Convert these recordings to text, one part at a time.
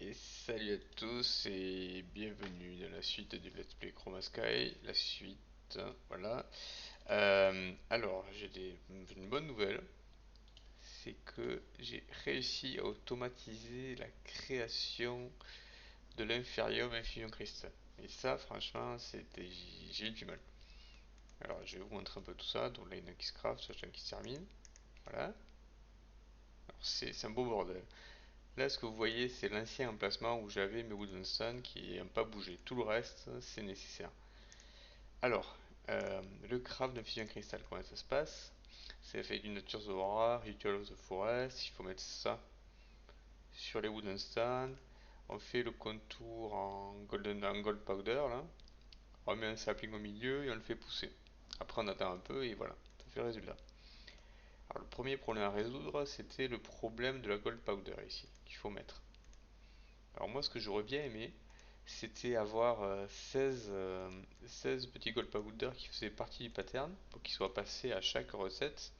Et salut à tous et bienvenue dans la suite du Let's Play Chroma Sky, la suite, hein, voilà. Alors, une bonne nouvelle, c'est que j'ai réussi à automatiser la création de l'inférium infusion cristal. Et ça, franchement, j'ai eu du mal. Alors, je vais vous montrer un peu tout ça. Donc là, il y en a qui se craft, sachant qui se termine. Voilà. Alors, c'est un beau bordel. Là, ce que vous voyez, c'est l'ancien emplacement où j'avais mes wooden stone qui n'ont pas bougé. Tout le reste, c'est nécessaire. Alors, le craft de fusion cristal, comment ça se passe? C'est fait d'une nature Aurora, Ritual of the Forest. Il faut mettre ça sur les wooden stone. On fait le contour en gold powder là. On met un sapling au milieu et on le fait pousser. Après, on attend un peu et voilà, ça fait le résultat. Alors, le premier problème à résoudre, c'était le problème de la gold powder ici, qu'il faut mettre. Alors moi, ce que j'aurais bien aimé, c'était avoir 16 petits gold powder qui faisaient partie du pattern pour qu'ils soient passés à chaque recette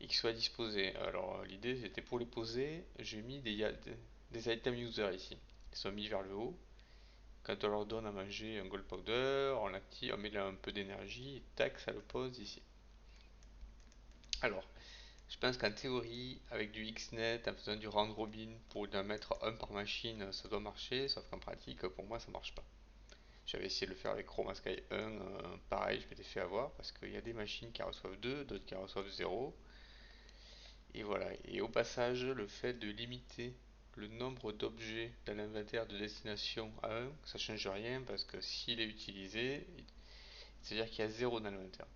et qu'ils soient disposés. Alors l'idée c'était pour les poser, j'ai mis des item users ici, qui sont mis vers le haut. Quand on leur donne à manger un gold powder, on l'active, on met là un peu d'énergie et tac, ça le pose ici. Alors, je pense qu'en théorie, avec du Xnet, en faisant du round robin pour en mettre un par machine, ça doit marcher, sauf qu'en pratique, pour moi, ça marche pas. J'avais essayé de le faire avec Chroma Sky 1, pareil, je m'étais fait avoir parce qu'il y a des machines qui reçoivent 2, d'autres qui reçoivent 0. Et voilà. Et au passage, le fait de limiter le nombre d'objets dans l'inventaire de destination à 1, ça change rien parce que s'il est utilisé, c'est-à-dire qu'il y a 0 dans l'inventaire.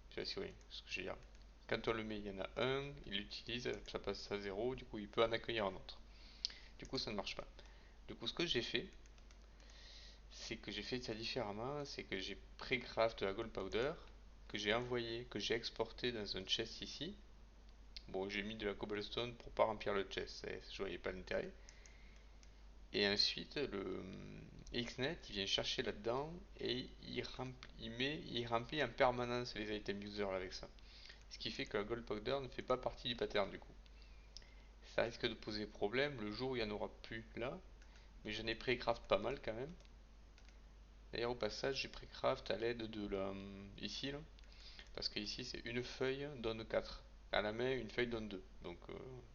Je sais pas si vous voyez ce que je veux dire. Quand on le met, il y en a un, il l'utilise, ça passe à 0, du coup il peut en accueillir un autre. Du coup ça ne marche pas. Du coup ce que j'ai fait, c'est que j'ai fait ça différemment, c'est que j'ai pré-craft de la gold powder, que j'ai envoyé, que j'ai exporté dans un chest ici. Bon, j'ai mis de la cobblestone pour pas remplir le chest, je voyais pas l'intérêt. Et ensuite, le Xnet, il vient chercher là-dedans et il remplit en permanence les items user avec ça. Ce qui fait que la gold powder ne fait pas partie du pattern du coup. Ça risque de poser problème le jour où il n'y en aura plus là, mais j'en ai pré-craft pas mal quand même. D'ailleurs, au passage, j'ai pré-craft à l'aide de la. Ici, là. Parce que ici, c'est une feuille donne 4. À la main, une feuille donne 2. Donc,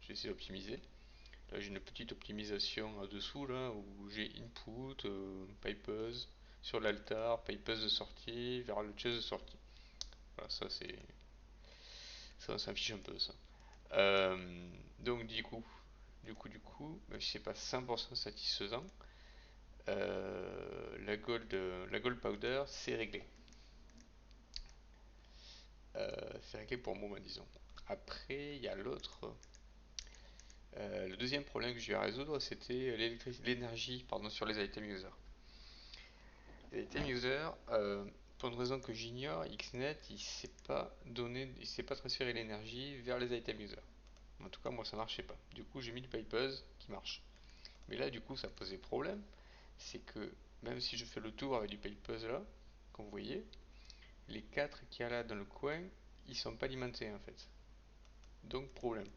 j'ai essayé d'optimiser. Là, j'ai une petite optimisation en dessous, là, où j'ai input, pipes sur l'altar, pipes de sortie, vers le chest de sortie. Voilà, ça, c'est. Ça, on s'en fiche un peu, ça. Donc, même si c'est pas 100% satisfaisant, la gold powder, c'est réglé. C'est réglé pour le moment, disons. Après, il y a l'autre. Le deuxième problème que j'ai eu à résoudre, c'était l'énergie sur les item users. Les item users, pour une raison que j'ignore, Xnet, il sait pas transférer l'énergie vers les item users. En tout cas, moi, ça marchait pas. Du coup, j'ai mis du pipers qui marche. Mais là, du coup, ça posait problème. C'est que même si je fais le tour avec du pipers là, comme vous voyez, les 4 qu'il y a là dans le coin, ils sont pas alimentés en fait. Donc, problème.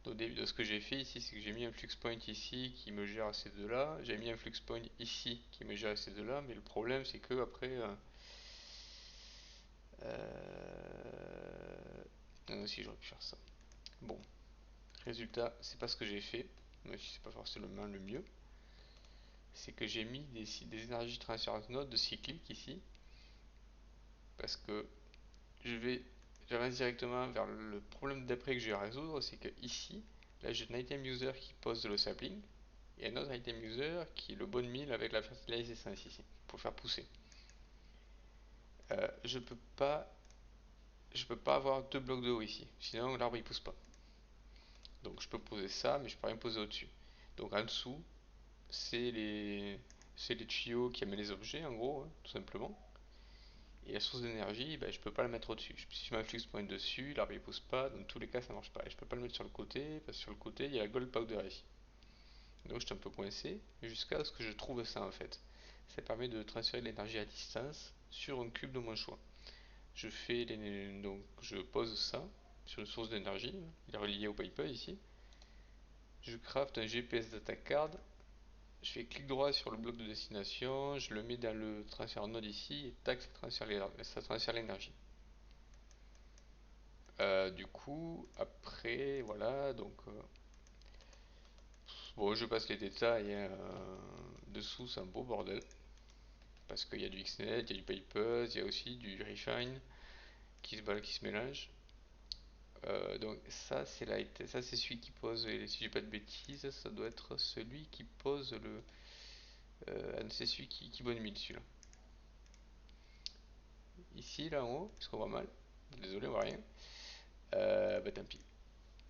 Au début de ce que j'ai fait ici, c'est que j'ai mis un flux point ici qui me gère ces deux là. J'ai mis un flux point ici qui me gère ces deux là. Mais le problème, c'est que après. Non, aussi, j'aurais pu faire ça. Bon, résultat, c'est pas ce que j'ai fait. Mais c'est pas forcément le mieux. C'est que j'ai mis des énergies transfert node de cyclique ici. Parce que j'avance directement vers le problème d'après que j'ai à résoudre. C'est que ici, là j'ai un item user qui pose le sapling. Et un autre item user qui est le bone meal avec la fertilisation ici, pour faire pousser. Je peux pas avoir deux blocs de haut ici, sinon l'arbre il pousse pas. Donc je peux poser ça, mais je peux rien poser au-dessus. Donc en dessous, c'est les tuyaux qui amènent les objets en gros, hein, tout simplement. Et la source d'énergie, ben, je peux pas la mettre au-dessus. Si je mets un flux point dessus, l'arbre il pousse pas, dans tous les cas ça marche pas. Et je peux pas le mettre sur le côté, parce que sur le côté il y a la gold powder ici. Donc j'étais un peu coincé, jusqu'à ce que je trouve ça en fait. Ça permet de transférer de l'énergie à distance sur un cube de mon choix. Donc je pose ça sur une source d'énergie, il est relié au pipe ici. Je craft un GPS data card. Je fais clic droit sur le bloc de destination, je le mets dans le transfert node ici, et tac, ça transfère l'énergie. Du coup, après, voilà, donc bon, je passe les détails, hein, dessous, c'est un beau bordel. Parce qu'il y a du XNet, il y a du Papers, il y a aussi du Refine qui se mélange. Donc ça c'est celui qui pose, et si j'ai pas de bêtises, ça doit être celui qui pose le... c'est celui qui bonne mille celui-là. Ici, là en haut, parce qu'on voit mal. Désolé, on voit rien. Bah tant pis,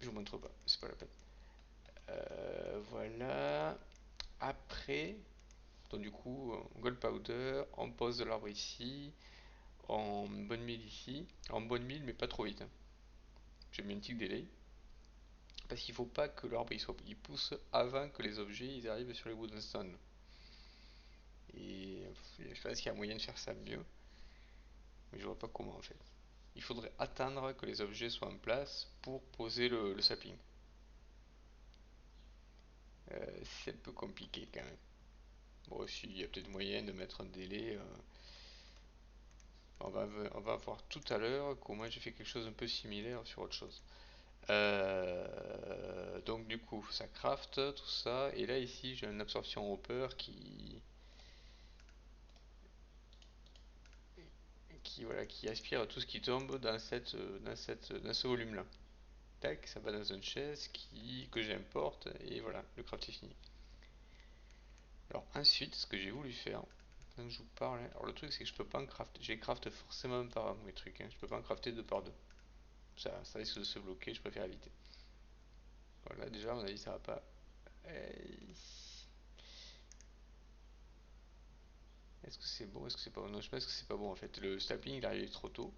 je vous montre pas, c'est pas la peine. Voilà. Après, donc du coup, gold powder, on pose de l'arbre ici, en bonne mille ici, en bonne mille mais pas trop vite, hein. J'ai mis un petit délai, parce qu'il faut pas que l'arbre il pousse avant que les objets ils arrivent sur les wooden stones. Et je pense qu'il y a moyen de faire ça mieux, mais je vois pas comment en fait. Il faudrait attendre que les objets soient en place pour poser le sapling. C'est un peu compliqué quand même. Bon, aussi, il y a peut-être moyen de mettre un délai. On va voir tout à l'heure comment j'ai fait quelque chose un peu similaire sur autre chose. Donc du coup, ça craft, tout ça. Et là ici, j'ai une absorption hopper voilà, qui aspire tout ce qui tombe dans ce volume-là. Tac, ça va dans une chaise que j'importe et voilà, le craft est fini. Alors ensuite, ce que j'ai voulu faire, quand je vous parle, hein, alors le truc c'est que je peux pas en craft, j'ai craft forcément par mes trucs, hein, je peux pas en crafter deux par deux. Ça risque de se bloquer, je préfère éviter. Voilà, déjà, à mon avis, ça va pas. Est-ce que c'est bon? Est-ce que c'est pas bon? Non, je pense que c'est pas bon en fait. Le stapling il arrive trop tôt.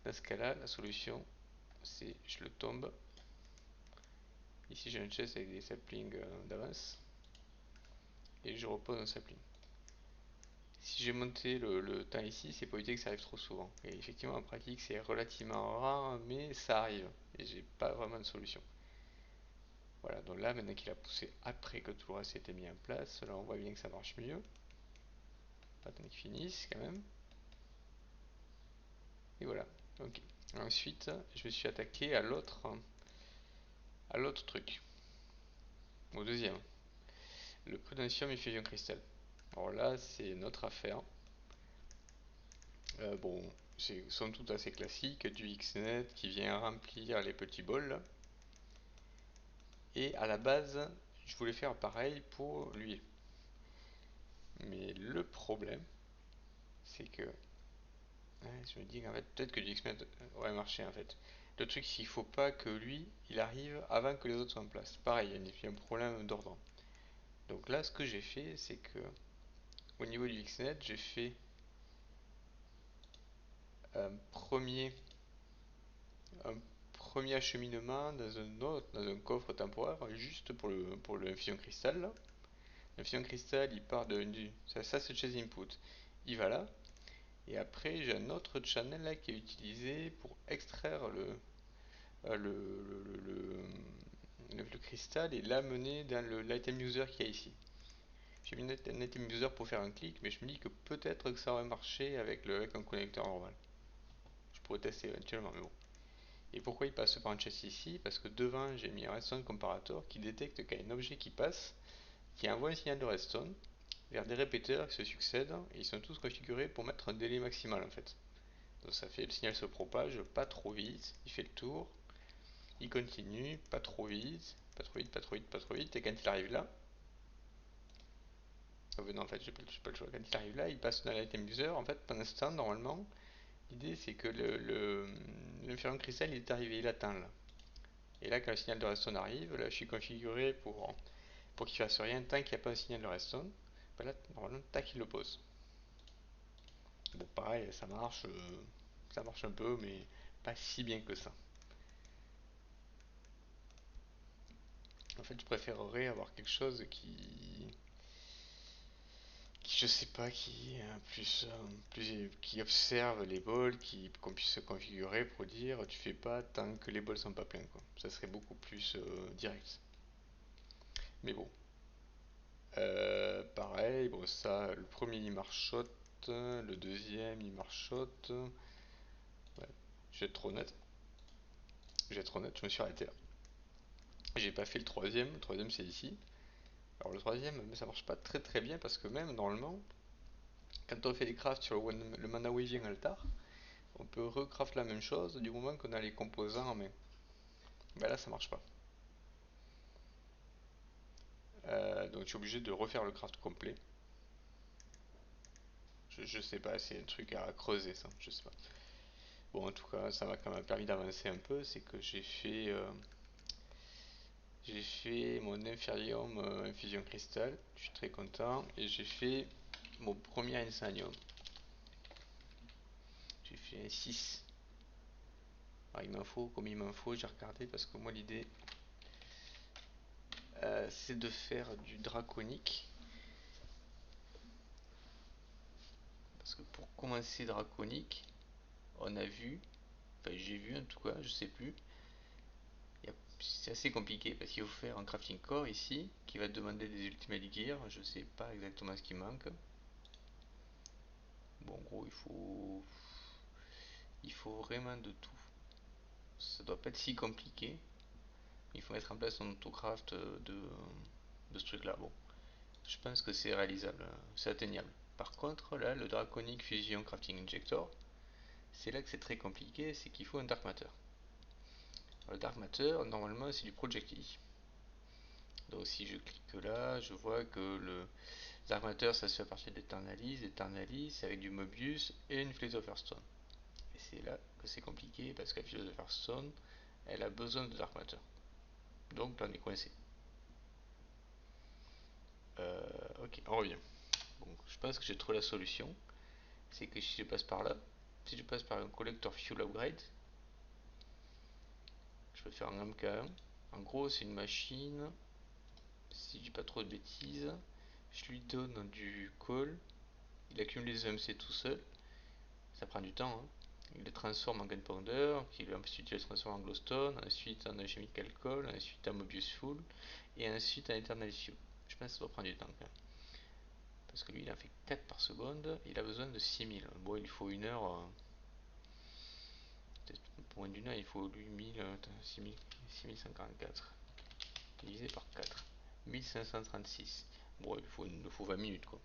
Dans ce cas-là, la solution c'est je le tombe. Ici j'ai un chest avec des saplings d'avance et je repose un sapling. Si j'ai monté le temps ici, c'est pour éviter que ça arrive trop souvent. Et effectivement, en pratique, c'est relativement rare, mais ça arrive. Et j'ai pas vraiment de solution. Voilà, donc là, maintenant qu'il a poussé après que tout le reste était mis en place, là on voit bien que ça marche mieux. Attends qu'il finisse quand même. Et voilà. Ok. Ensuite, je me suis attaqué à l'autre truc. Au deuxième. Le Prudentium et Fusion Crystal. Alors là, c'est notre affaire. Bon, c'est somme toute assez classique, du XNet qui vient remplir les petits bols. Et à la base, je voulais faire pareil pour l'huile. Mais le problème, c'est que je me dis qu'en fait, peut-être que du XNet aurait marché en fait. Le truc, c'est qu'il faut pas que lui, il arrive avant que les autres soient en place. Pareil, il y a un problème d'ordre. Donc là, ce que j'ai fait, c'est que au niveau du XNet, j'ai fait un premier, un premier acheminement dans un coffre temporaire, juste pour le fusion cristal. Là. Le fusion cristal, il part ça c'est le chase input. Il va là. Et après, j'ai un autre channel là qui est utilisé pour extraire le cristal et l'amener dans l'item user qu'il y a ici. J'ai mis un item user pour faire un clic, mais je me dis que peut-être que ça aurait marché avec un connecteur normal. Je pourrais tester éventuellement, mais bon. Et pourquoi il passe par un châssis ici? Parce que devant, j'ai mis un redstone comparator qui détecte qu'il y a un objet qui passe, qui envoie un signal de redstone vers des répéteurs qui se succèdent, et ils sont tous configurés pour mettre un délai maximal en fait. Donc ça fait le signal se propage pas trop vite, il fait le tour, il continue, pas trop vite, pas trop vite, pas trop vite, pas trop vite, et quand il arrive là, oh non en fait j'ai pas le choix, quand il arrive là, il passe dans l'item user, en fait pendant ce temps normalement, l'idée c'est que l'inférieur cristal il est arrivé, il atteint là. Et là, quand le signal de redstone arrive, là, je suis configuré pour qu'il fasse rien tant qu'il n'y a pas un signal de redstone. Ben là, normalement, tac, il le pose. Bon, pareil, ça marche un peu, mais pas si bien que ça. En fait, je préférerais avoir quelque chose qui je sais pas, qui observe les bols, qu'on puisse se configurer pour dire tu fais pas tant que les bols sont pas pleins, quoi. Ça serait beaucoup plus direct. Mais bon, pareil, bon ça, le premier il marchote, le deuxième il marchote. Ouais, je vais être trop honnête, je me suis arrêté là. J'ai pas fait le troisième c'est ici. Alors le troisième, mais ça marche pas très très bien parce que même normalement, quand on fait des crafts sur le mana weaving altar, on peut recraft la même chose du moment qu'on a les composants en main. Ben là ça marche pas. Donc je suis obligé de refaire le craft complet. Je sais pas, c'est un truc à creuser ça, je sais pas. Bon en tout cas ça m'a quand même permis d'avancer un peu, c'est que j'ai fait mon Inferium Infusion Crystal, je suis très content, et j'ai fait mon premier Insanium. J'ai fait un 6. Alors il m'en faut, comme il m'en faut, j'ai regardé parce que moi l'idée c'est de faire du draconique. Parce que pour commencer draconique, on a vu, enfin j'ai vu en tout cas, je sais plus, c'est assez compliqué parce qu'il faut faire un crafting core ici qui va te demander des ultimate gear, je sais pas exactement ce qui manque. Bon en gros il faut vraiment de tout. Ça doit pas être si compliqué. Il faut mettre en place un autocraft de ce truc là. Bon, je pense que c'est réalisable, c'est atteignable. Par contre, là, le Draconic Fusion Crafting Injector, c'est là que c'est très compliqué, c'est qu'il faut un Dark Matter. Le Dark Matter, normalement, c'est du Project E. Donc si je clique là, je vois que le Dark Matter, ça se fait à partir d'Eternalis. Eternalis, c'est avec du Mobius et une Philosopher's Stone. Et c'est là que c'est compliqué, parce que la Philosopher's Stone, elle a besoin de Dark Matter. Donc là, on est coincé. Ok, on revient. Bon, je pense que j'ai trouvé la solution. C'est que si je passe par là, si je passe par un collector fuel upgrade, je peux faire un MK1. En gros, c'est une machine, si je dis pas trop de bêtises, je lui donne du coal, il accumule les EMC tout seul, ça prend du temps, hein. Il les transforme en gunpowder, ensuite il les transforme en glowstone, ensuite en chemical coal, ensuite en mobius fuel, et ensuite en eternal fuel. Je pense que ça doit prendre du temps quand même. Parce que lui il en fait 4 par seconde, il a besoin de 6000. Bon, il faut une heure. Peut-être pour moins d'une heure, il faut lui 6144 divisé par 4. 1536. Bon, il faut 20 minutes quoi.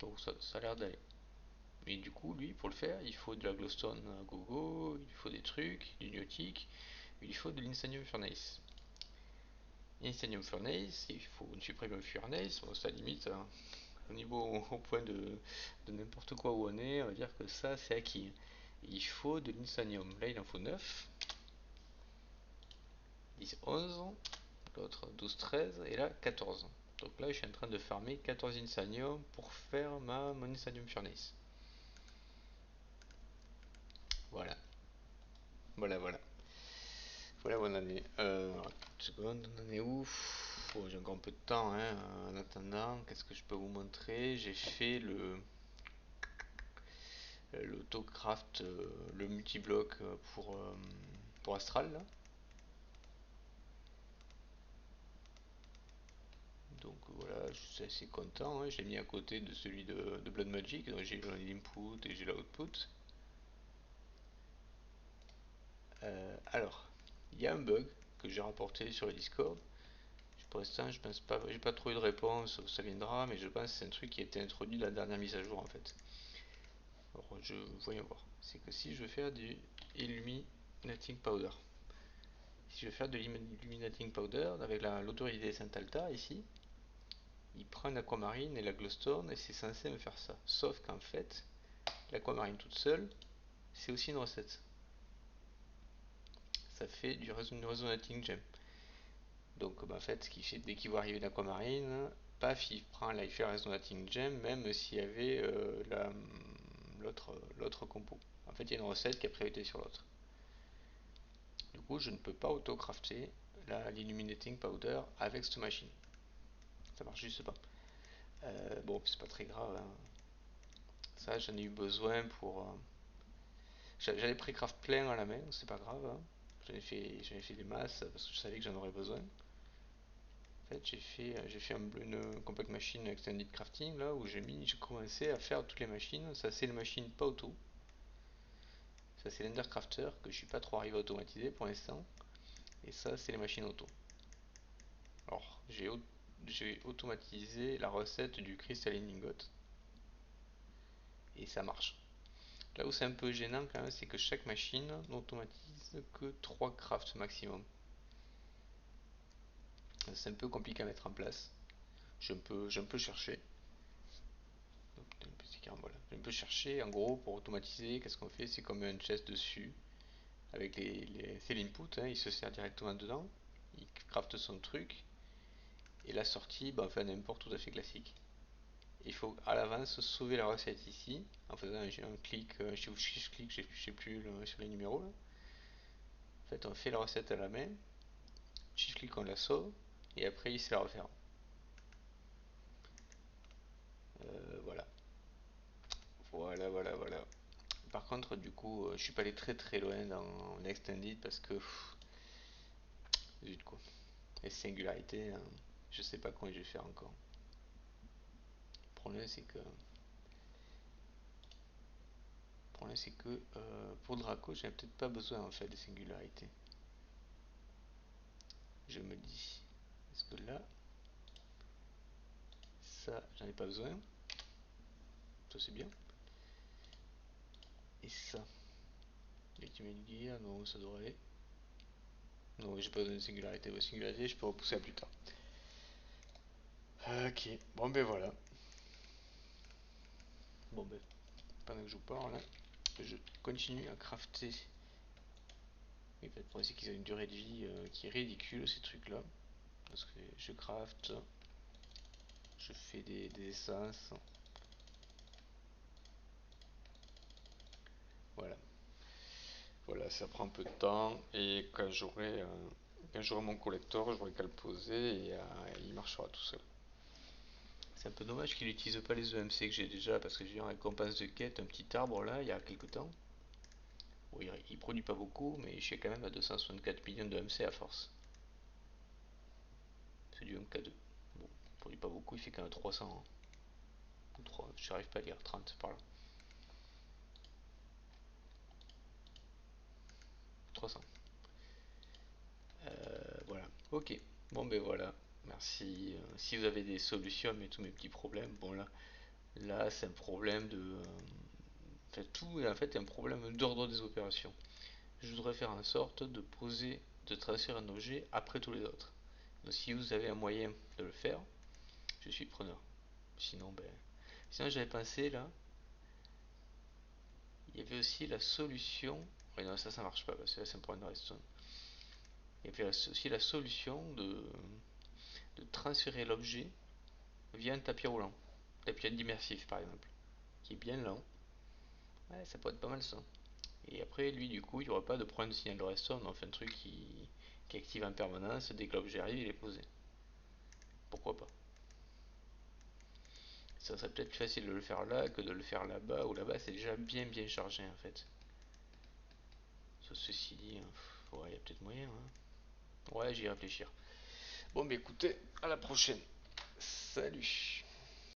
Donc ça a l'air d'aller. Mais du coup, lui, pour le faire, il faut de la glowstone à gogo, il faut des trucs, du niotique, il faut de l'insanium furnace. Insanium furnace, il faut une supreme furnace, bon, ça limite, hein, au niveau au point de n'importe quoi où on est, on va dire que ça c'est acquis. Il faut de l'insanium. Là, il en faut 9. 10, 11, l'autre 12, 13, et là 14. Donc là, je suis en train de farmer 14 insanium pour faire mon insanium furnace. Voilà, voilà, voilà. Voilà où on en est. Une seconde, on en est où? Bon, j'ai encore un peu de temps, hein. En attendant, qu'est-ce que je peux vous montrer? J'ai fait l'autocraft, le multibloc pour Astral, là. Donc voilà, je suis assez content, hein. Je l'ai mis à côté de celui de Blood Magic, donc j'ai l'input et j'ai l'output. Alors, il y a un bug que j'ai rapporté sur le Discord. Pour l'instant, je pense pas, j'ai pas trouvé de réponse, ça viendra, mais je pense que c'est un truc qui a été introduit dans la dernière mise à jour en fait. Alors, voyons voir. C'est que si je veux faire du Illuminating Powder, si je veux faire de l'Illuminating Powder avec l'autorité Saint Alta ici, il prend l'aquamarine et la glowstone et c'est censé me faire ça. Sauf qu'en fait, l'aquamarine toute seule, c'est aussi une recette. Ça fait une resonating gem. Donc bah, en fait, ce qui fait, dès qu'il voit arriver l'aquamarine, paf, il prend là, il fait la resonating gem, même s'il y avait l'autre compo. En fait, il y a une recette qui a priorité sur l'autre. Du coup, je ne peux pas auto-crafter l'illuminating powder avec cette machine. Ça marche juste pas. Bon, c'est pas très grave, hein. Ça, j'en ai eu besoin pour. J'avais pré-craft plein à la main, c'est pas grave, hein. J'en ai fait des masses parce que je savais que j'en aurais besoin. En fait, j'ai fait une compact machine extended crafting là où j'ai commencé à faire toutes les machines. Ça, c'est les machines pas auto. Ça, c'est l'Endercrafter que je suis pas trop arrivé à automatiser pour l'instant. Et ça, c'est les machines auto. Alors, j'ai automatisé la recette du crystalline ingot et ça marche. Là où c'est un peu gênant quand même, c'est que chaque machine n'automatise que 3 crafts maximum. C'est un peu compliqué à mettre en place. J'ai un peu cherché. Voilà. J'ai un peu cherché en gros pour automatiser. Qu'est-ce qu'on fait? C'est comme un chest dessus avec c'est l'input, hein, il se sert directement dedans. Il crafte son truc et la sortie, bah, on fait un import tout à fait classique. Il faut à l'avance sauver la recette ici en faisant un clic, shift clic, je sais plus sur les numéros là. En fait, on fait la recette à la main, shift clic, on la sauve et après il sait la refaire. Voilà. Voilà. Par contre, du coup, je suis pas allé très loin dans l'extended parce que zut quoi. Les singularités, hein, je sais pas comment je vais faire encore. Le problème c'est que pour Draco, j'ai peut-être pas besoin en fait des singularités. Je me dis, est-ce que là, ça, j'en ai pas besoin. Ça c'est bien. Et ça, Ultimate Gear, non, ça devrait aller. Non, j'ai pas besoin de singularité. Ouais, singularité, je peux repousser à plus tard. Ok, bon ben voilà. Bon ben, pendant que je vous parle, je continue à crafter. Mais peut-être pour essayer qu'ils aient une durée de vie qui est ridicule ces trucs là. Parce que je craft, je fais des essences. Voilà. Voilà, ça prend un peu de temps et quand j'aurai mon collector, j'aurai qu'à le poser et il marchera tout seul. C'est un peu dommage qu'il n'utilise pas les EMC que j'ai déjà parce que j'ai eu en récompense de quête un petit arbre là il y a quelques temps. Bon, il produit pas beaucoup mais je suis quand même à 264 millions de EMC à force. C'est du MK2. Bon, il produit pas beaucoup, il fait quand même 300. Hein. Ou 3, je n'arrive pas à lire 30 par là. 300. Voilà. Ok. Bon ben voilà. Merci. Si vous avez des solutions à tous mes petits problèmes, bon là c'est un problème enfin, tout est en fait un problème d'ordre des opérations. Je voudrais faire en sorte de poser, de tracer un objet après tous les autres. Donc si vous avez un moyen de le faire, je suis preneur. Sinon, sinon j'avais pensé là, il y avait aussi la solution. Oui, non, ça marche pas parce que là c'est un problème de redstone. Il y avait aussi la solution de transférer l'objet via un tapis roulant. Tapis immersif par exemple, qui est bien lent. Ouais, ça pourrait être pas mal ça. Et après, lui, du coup, il n'y aura pas de problème de signal de redstone. On fait un truc qui active en permanence. Dès que l'objet arrive, il est posé. Pourquoi pas? Ça serait peut-être plus facile de le faire là que de le faire là-bas. Ou là-bas, c'est déjà bien chargé en fait. Ceci dit, ouais, il y a peut-être moyen. Hein. Ouais, j'y réfléchir. Bon, mais écoutez, à la prochaine. Salut.